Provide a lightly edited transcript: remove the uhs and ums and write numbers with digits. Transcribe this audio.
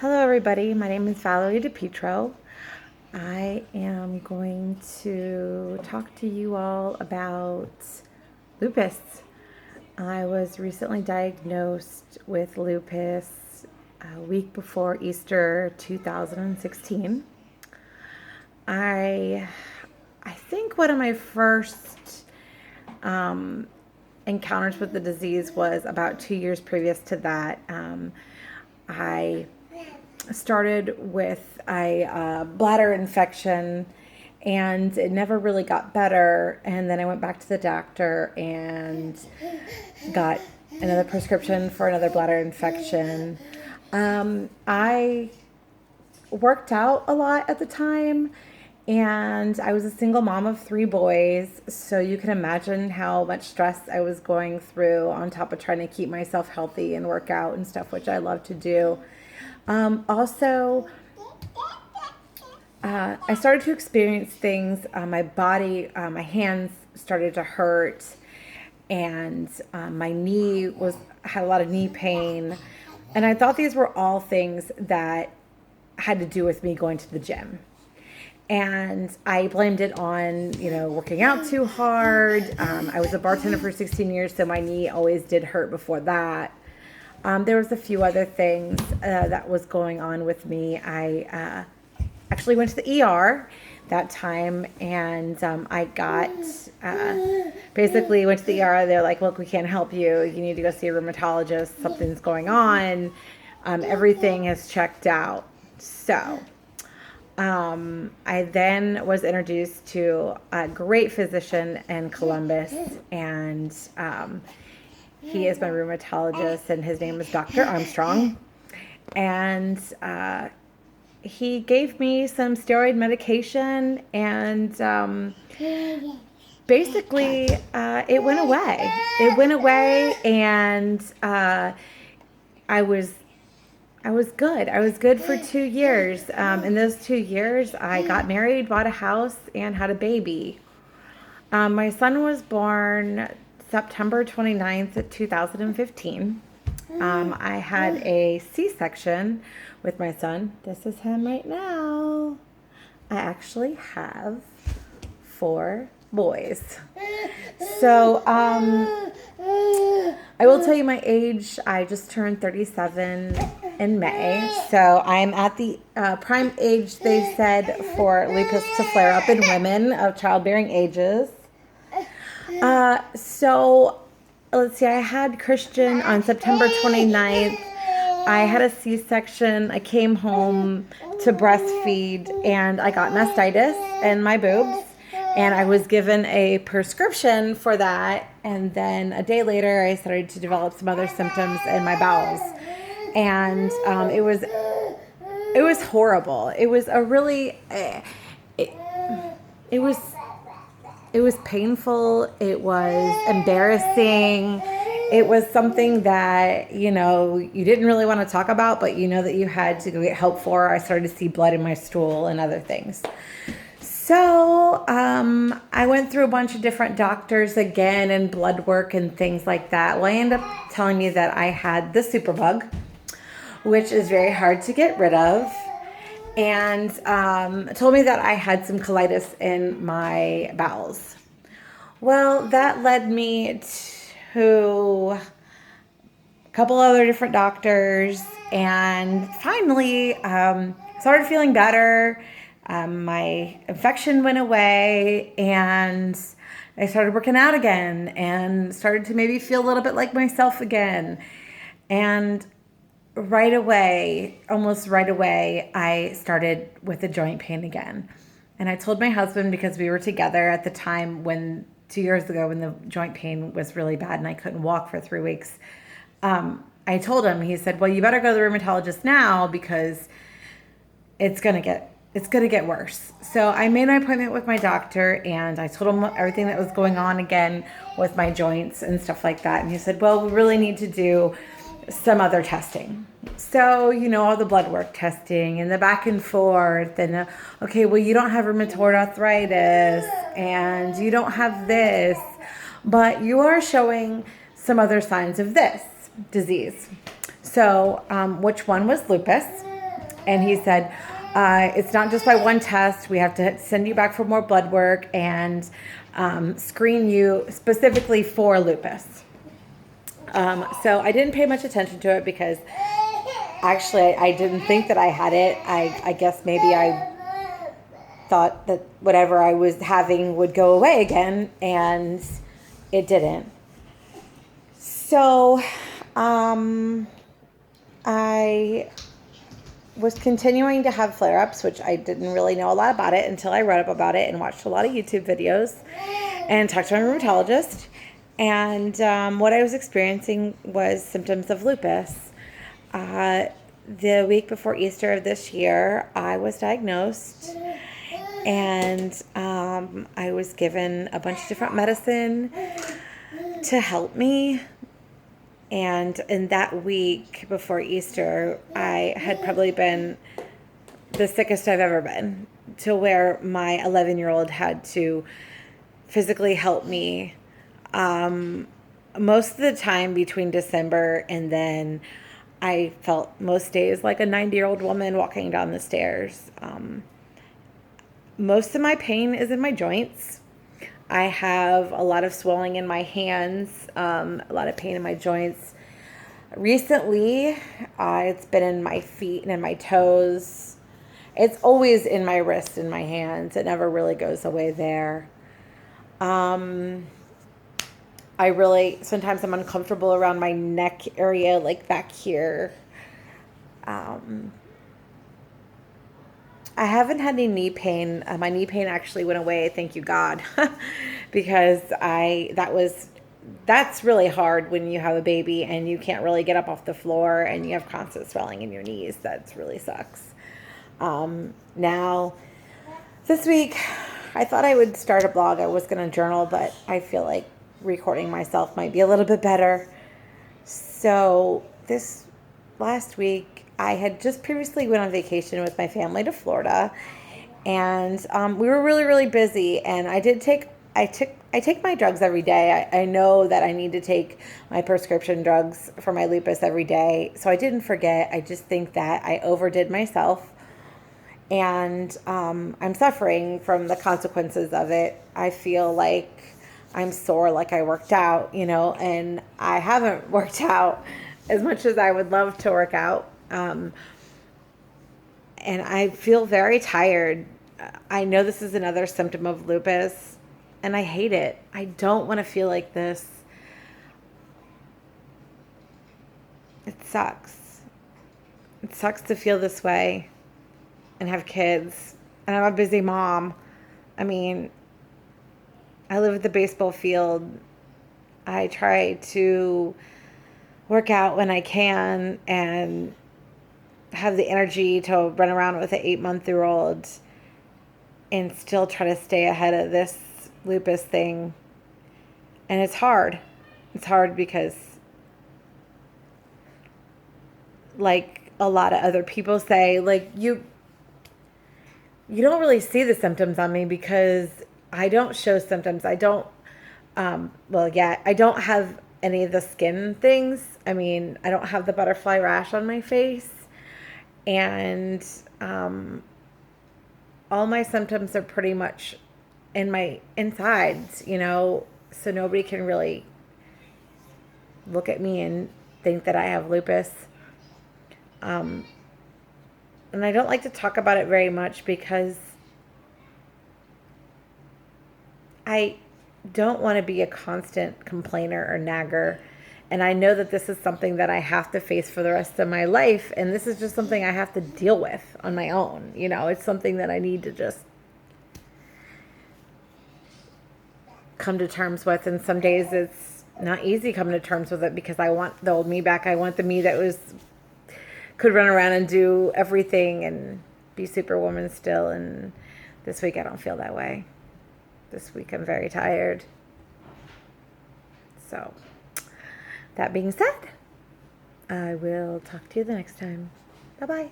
Hello, everybody. My name is Valerie DePietro. I am going to talk to you all about lupus. I was recently diagnosed with lupus a week before Easter 2016. I think one of my first encounters with the disease was about 2 years previous to that. I started with a bladder infection and it never really got better. And then I went back to the doctor and got another prescription for another bladder infection. I worked out a lot at the time, and I was a single mom of 3 boys. So you can imagine how much stress I was going through on top of trying to keep myself healthy and work out and stuff, which I love to do. I started to experience things. My body, my hands started to hurt, and my knee had a lot of knee pain. And I thought these were all things that had to do with me going to the gym. And I blamed it on, working out too hard. I was a bartender for 16 years, so my knee always did hurt before that. There was a few other things that was going on with me. I actually went to the ER that time, and I got basically went to the ER. They're like, "Look, we can't help you. You need to go see a rheumatologist. Something's going on. Everything has checked out." So I then was introduced to a great physician in Columbus, and he is my rheumatologist, and his name is Dr. Armstrong. And he gave me some steroid medication, and basically it went away. It went away, and I was good. I was good for 2 years. In those 2 years, I got married, bought a house, and had a baby. My son was born September 29th, 2015. I had a C-section with my son. This is him right now. I actually have 4 boys. So I will tell you my age. I just turned 37 in May. So I'm at the prime age, they said, for lupus to flare up in women of childbearing ages. So let's see, I had Christian on September 29th. I had a C-section. I came home to breastfeed, and I got mastitis in my boobs, and I was given a prescription for that. And then a day later, I started to develop some other symptoms in my bowels, and it was horrible. It was a really it was painful. It was embarrassing. It was something that, you didn't really want to talk about, but that you had to go get help for. I started to see blood in my stool and other things. So I went through a bunch of different doctors again and blood work and things like that. Well, I ended up telling me that I had the superbug, which is very hard to get rid of. And told me that I had some colitis in my bowels. Well, that led me to a couple other different doctors, and finally started feeling better. My infection went away, and I started working out again and started to maybe feel a little bit like myself again. And almost right away, I started with the joint pain again. And I told my husband, because we were together at the time 2 years ago when the joint pain was really bad and I couldn't walk for 3 weeks. I told him, he said, "Well, you better go to the rheumatologist now because it's going to get worse." So I made an appointment with my doctor, and I told him everything that was going on again with my joints and stuff like that. And he said, "Well, we really need to do some other testing." So, all the blood work testing and the back and forth, and okay, well, you don't have rheumatoid arthritis and you don't have this, but you are showing some other signs of this disease. So, which one was lupus? And he said, it's not just by one test. We have to send you back for more blood work and screen you specifically for lupus. So I didn't pay much attention to it because actually I didn't think that I had it. I guess maybe I thought that whatever I was having would go away again, and it didn't. So I was continuing to have flare-ups, which I didn't really know a lot about it until I read up about it and watched a lot of YouTube videos and talked to my rheumatologist. And what I was experiencing was symptoms of lupus. The week before Easter of this year, I was diagnosed, and I was given a bunch of different medicine to help me. And in that week before Easter, I had probably been the sickest I've ever been, to where my 11-year-old had to physically help me. Most of the time between December and then, I felt most days like a 90-year-old woman walking down the stairs. Most of my pain is in my joints. I have a lot of swelling in my hands, a lot of pain in my joints. Recently, it's been in my feet and in my toes. It's always in my wrists and my hands. It never really goes away there. Sometimes I'm uncomfortable around my neck area, like back here. I haven't had any knee pain. My knee pain actually went away, thank you God, because that's really hard when you have a baby and you can't really get up off the floor and you have constant swelling in your knees. That really sucks. Now, this week, I thought I would start a blog. I was going to journal, but I feel like recording myself might be a little bit better. So this last week, I had just previously went on vacation with my family to Florida, and we were really, really busy. And I take my drugs every day. I know that I need to take my prescription drugs for my lupus every day, so I didn't forget. I just think that I overdid myself, and I'm suffering from the consequences of it. I feel like I'm sore, like I worked out, and I haven't worked out as much as I would love to work out. And I feel very tired. I know this is another symptom of lupus, and I hate it. I don't want to feel like this. It sucks. It sucks to feel this way and have kids. And I'm a busy mom. I mean, I live at the baseball field. I try to work out when I can and have the energy to run around with an 8-month-old and still try to stay ahead of this lupus thing. And it's hard. It's hard because, like a lot of other people say, like, you don't really see the symptoms on me because I don't show symptoms. I don't, I don't have any of the skin things. I mean, I don't have the butterfly rash on my face. And all my symptoms are pretty much in my insides, so nobody can really look at me and think that I have lupus. And I don't like to talk about it very much because I don't want to be a constant complainer or nagger. And I know that this is something that I have to face for the rest of my life. And this is just something I have to deal with on my own. It's something that I need to just come to terms with. And some days it's not easy coming to terms with it because I want the old me back. I want the me that could run around and do everything and be Superwoman still. And this week I don't feel that way. This week I'm very tired. So, that being said, I will talk to you the next time. Bye-bye.